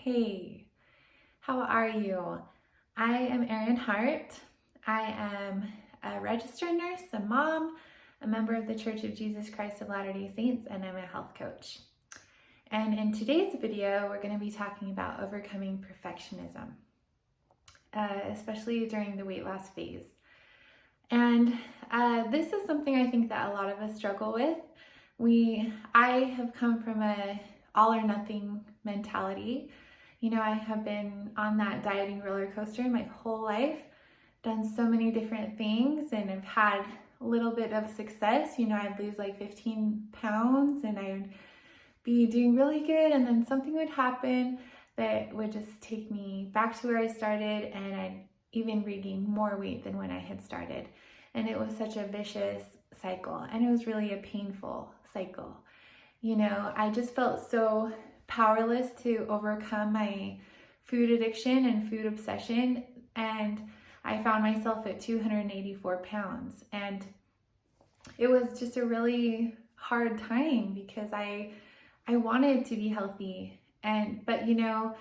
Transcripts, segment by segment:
Hey, how are you? I am Erin Hart. I am a registered nurse, a mom, a member of the Church of Jesus Christ of Latter-day Saints, and I'm a health coach. And in today's video, we're going to be talking about overcoming perfectionism, especially during the weight loss phase. And this is something I think that a lot of us struggle with. I have come from a all or nothing mentality. You know, I have been on that dieting roller coaster my whole life, done so many different things, and I've had a little bit of success. You know, I'd lose like 15 pounds and I would be doing really good, and then something would happen that would just take me back to where I started, and I'd even regain more weight than when I had started. And it was such a vicious cycle, and it was really a painful cycle. You know, I just felt so powerless to overcome my food addiction and food obsession, and I found myself at 284 pounds, and it was just a really hard time because I wanted to be healthy, but you know,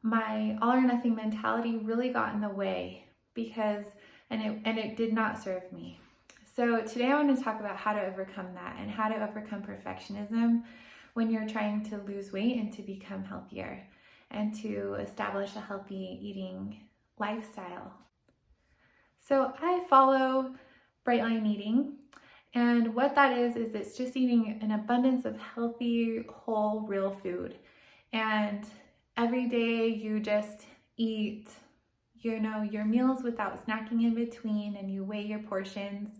my all or nothing mentality really got in the way because it did not serve me. So today I want to talk about how to overcome that and how to overcome perfectionism when you're trying to lose weight and to become healthier and to establish a healthy eating lifestyle. So I follow Bright Line Eating, and what that is it's just eating an abundance of healthy, whole, real food. And every day you just eat, you know, your meals without snacking in between, and you weigh your portions,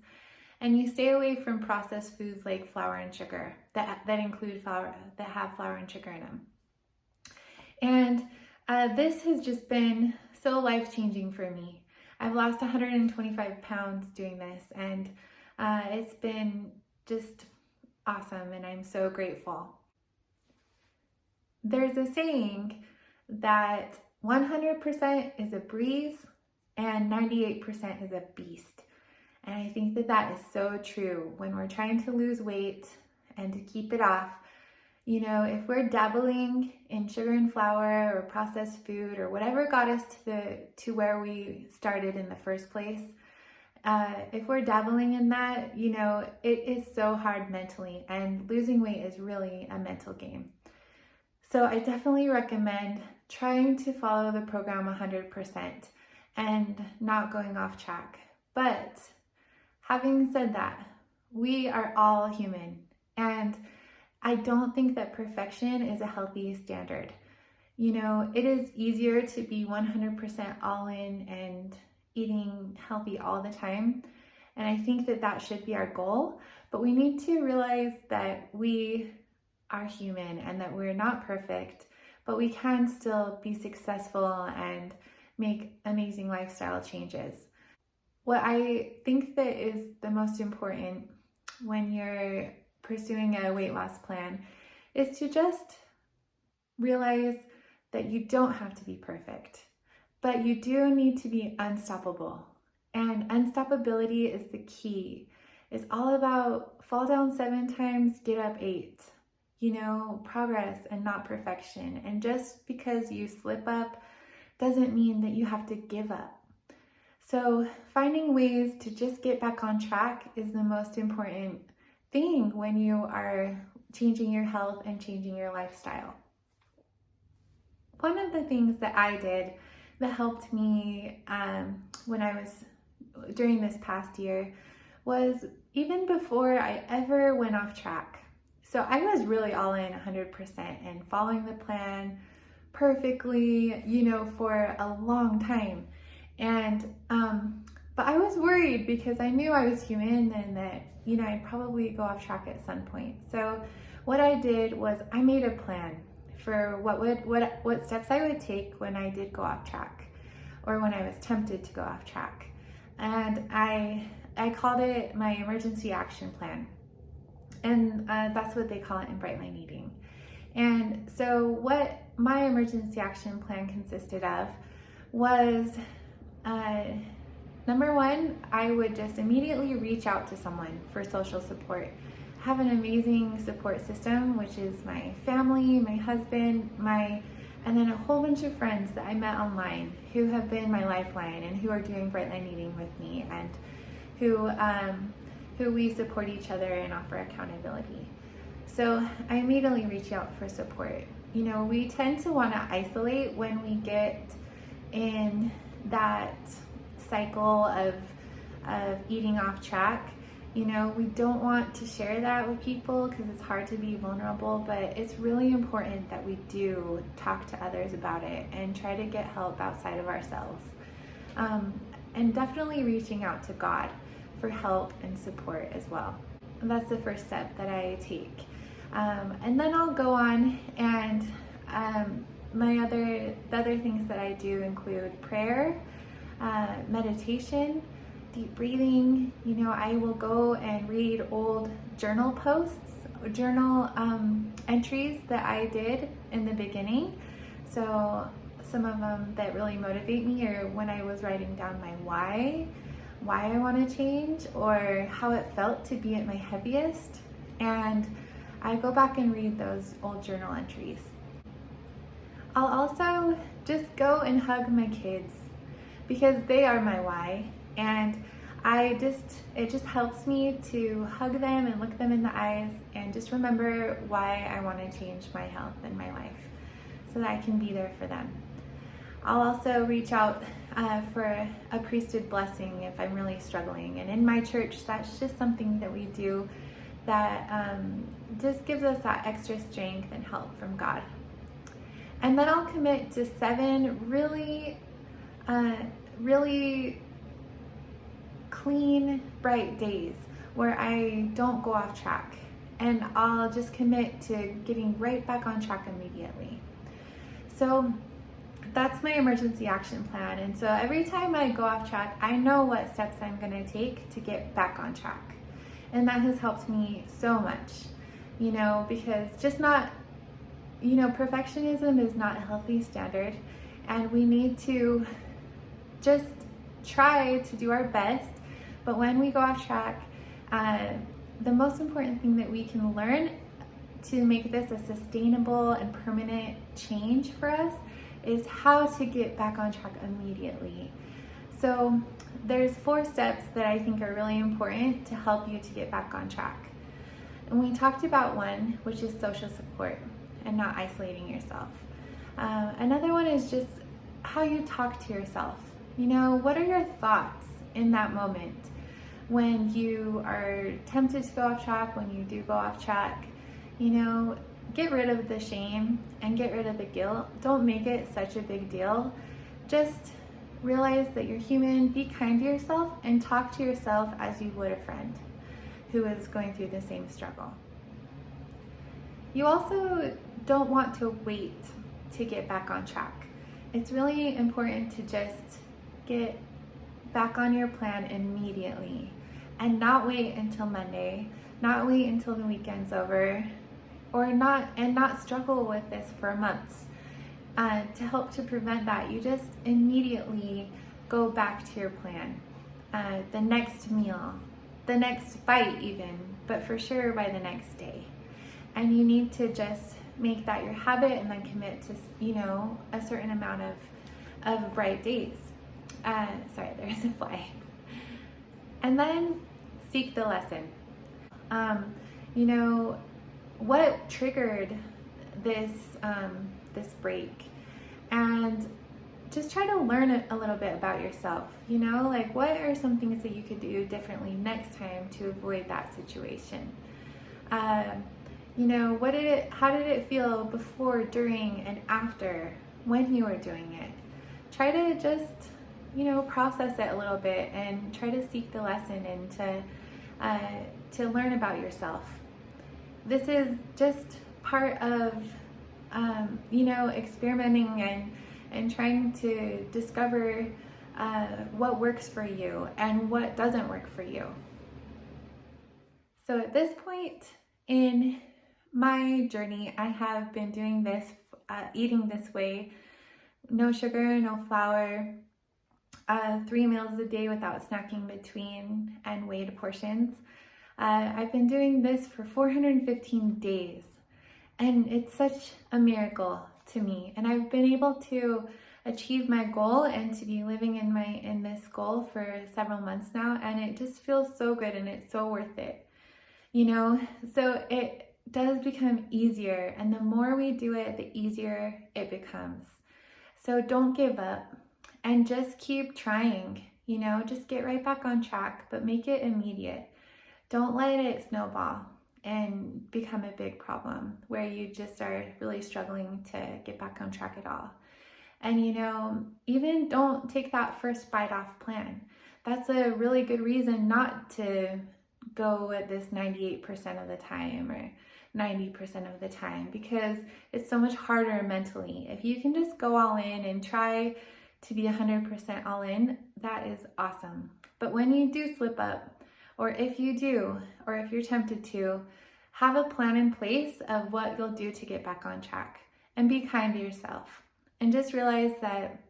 and you stay away from processed foods like flour and sugar that include flour, that have flour and sugar in them. And this has just been so life-changing for me. I've lost 125 pounds doing this, and it's been just awesome, and I'm so grateful. There's a saying that 100% is a breeze and 98% is a beast. And I think that that is so true when we're trying to lose weight and to keep it off. You know, if we're dabbling in sugar and flour or processed food or whatever got us to where we started in the first place, if we're dabbling in that, you know, it is so hard mentally, and losing weight is really a mental game. So I definitely recommend trying to follow the program 100% and not going off track. But having said that, we are all human, and I don't think that perfection is a healthy standard. You know, it is easier to be 100% all in and eating healthy all the time, and I think that that should be our goal, but we need to realize that we are human and that we're not perfect, but we can still be successful and make amazing lifestyle changes. What I think that is the most important when you're pursuing a weight loss plan is to just realize that you don't have to be perfect, but you do need to be unstoppable. And unstoppability is the key. It's all about fall down 7 times, get up 8. You know, progress and not perfection. And just because you slip up doesn't mean that you have to give up. So finding ways to just get back on track is the most important thing when you are changing your health and changing your lifestyle. One of the things that I did that helped me when I was during this past year was even before I ever went off track. So I was really all in 100% and following the plan perfectly, you know, for a long time. And, but I was worried because I knew I was human and that, you know, I'd probably go off track at some point. So what I did was I made a plan for what steps I would take when I did go off track or when I was tempted to go off track. And I called it my emergency action plan. And that's what they call it in Bright Line Eating. And so what my emergency action plan consisted of was, number one, I would just immediately reach out to someone for social support. I have an amazing support system, which is my family, my husband, my and then a whole bunch of friends that I met online who have been my lifeline and who are doing Brightline Eating with me, and who we support each other and offer accountability. So I immediately reach out for support. You know, we tend to want to isolate when we get in that cycle of eating off track. You know, we don't want to share that with people because it's hard to be vulnerable, but it's really important that we do talk to others about it and try to get help outside of ourselves. And definitely reaching out to God for help and support as well. And that's the first step that I take. And then I'll go on, and the other things that I do include prayer, meditation, deep breathing. You know, I will go and read old journal posts, journal entries that I did in the beginning. So some of them that really motivate me are when I was writing down my why I want to change, or how it felt to be at my heaviest. And I go back and read those old journal entries. I'll also just go and hug my kids because they are my why, and it just helps me to hug them and look them in the eyes and just remember why I want to change my health and my life so that I can be there for them. I'll also reach out for a priesthood blessing if I'm really struggling, and in my church that's just something that we do that just gives us that extra strength and help from God. And then I'll commit to 7 really clean, bright days where I don't go off track, and I'll just commit to getting right back on track immediately. So that's my emergency action plan. And so every time I go off track, I know what steps I'm going to take to get back on track. And that has helped me so much, you know, because perfectionism is not a healthy standard, and we need to just try to do our best. But when we go off track, the most important thing that we can learn to make this a sustainable and permanent change for us is how to get back on track immediately. So there's 4 steps that I think are really important to help you to get back on track. And we talked about one, which is social support and not isolating yourself. Another one is just how you talk to yourself. You know, what are your thoughts in that moment when you are tempted to go off track, when you do go off track? You know, get rid of the shame and get rid of the guilt. Don't make it such a big deal. Just realize that you're human, be kind to yourself, and talk to yourself as you would a friend who is going through the same struggle. You also don't want to wait to get back on track. It's really important to just get back on your plan immediately and not wait until Monday, not wait until the weekend's over, or not struggle with this for months. To help to prevent that, you just immediately go back to your plan. The next meal, the next bite even, but for sure by the next day. And you need to just make that your habit and then commit to, you know, a certain amount of bright days. Sorry, there's a fly. And then seek the lesson. You know, what triggered this break, and just try to learn a little bit about yourself. You know, like, what are some things that you could do differently next time to avoid that situation? You know, how did it feel before, during, and after when you were doing it? Try to just, you know, process it a little bit and try to seek the lesson and to learn about yourself. This is just part of, you know, experimenting and trying to discover what works for you and what doesn't work for you. So at this point in my journey, I have been doing this, eating this way, no sugar, no flour, 3 meals a day without snacking between, and weighed portions. I've been doing this for 415 days, and it's such a miracle to me, and I've been able to achieve my goal and to be living in this goal for several months now, and it just feels so good and it's so worth it, you know. So it does become easier, and the more we do it, the easier it becomes. So don't give up and just keep trying, you know, just get right back on track, but make it immediate. Don't let it snowball and become a big problem where you just are really struggling to get back on track at all. And you know, even don't take that first bite off plan. That's a really good reason not to go at this 98% of the time or 90% of the time, because it's so much harder mentally. If you can just go all in and try to be 100% all in, that is awesome. But when you do slip up, or if you do, or if you're tempted to, have a plan in place of what you'll do to get back on track, and be kind to yourself. And just realize that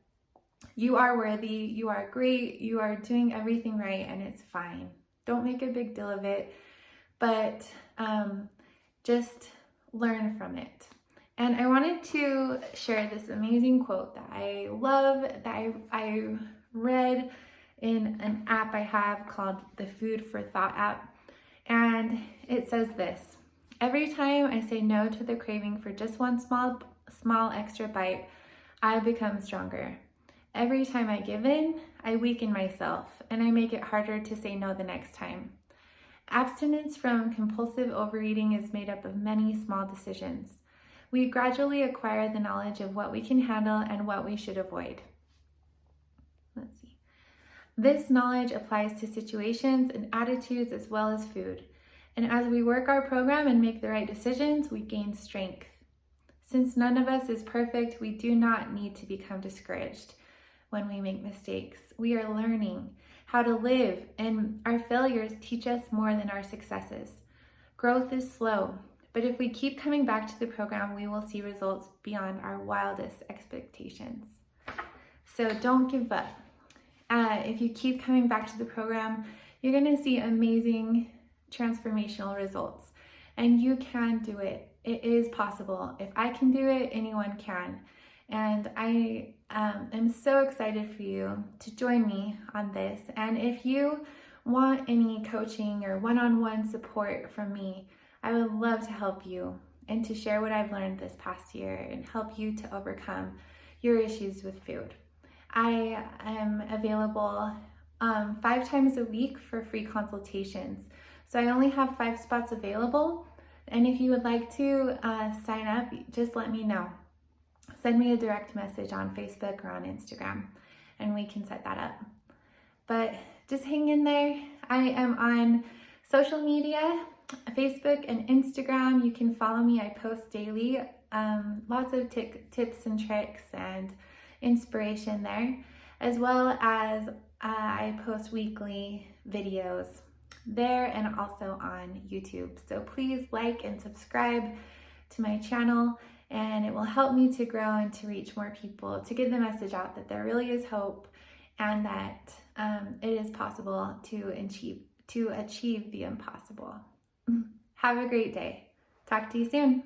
you are worthy, you are great, you are doing everything right, and it's fine. Don't make a big deal of it, but just learn from it. And I wanted to share this amazing quote that I love, that I read in an app I have called the Food for Thought app. And it says this: every time I say no to the craving for just one small extra bite, I become stronger. Every time I give in, I weaken myself, and I make it harder to say no the next time. Abstinence from compulsive overeating is made up of many small decisions. We gradually acquire the knowledge of what we can handle and what we should avoid. Let's see. This knowledge applies to situations and attitudes as well as food. And as we work our program and make the right decisions, we gain strength. Since none of us is perfect, we do not need to become discouraged when we make mistakes. We are learning how to live, and our failures teach us more than our successes. Growth is slow, but if we keep coming back to the program, we will see results beyond our wildest expectations. So don't give up. If you keep coming back to the program, you're going to see amazing transformational results, and you can do it. It is possible. If I can do it, anyone can. And I am so excited for you to join me on this. And if you want any coaching or one-on-one support from me, I would love to help you and to share what I've learned this past year and help you to overcome your issues with food. I am available 5 times a week for free consultations. So I only have 5 spots available. And if you would like to sign up, just let me know. Send me a direct message on Facebook or on Instagram, and we can set that up. But just hang in there. I am on social media, Facebook and Instagram. You can follow me. I post daily, lots of tips and tricks and inspiration there, as well as I post weekly videos there and also on YouTube. So please like and subscribe to my channel, and it will help me to grow and to reach more people, to get the message out that there really is hope and that it is possible to achieve the impossible. Have a great day. Talk to you soon.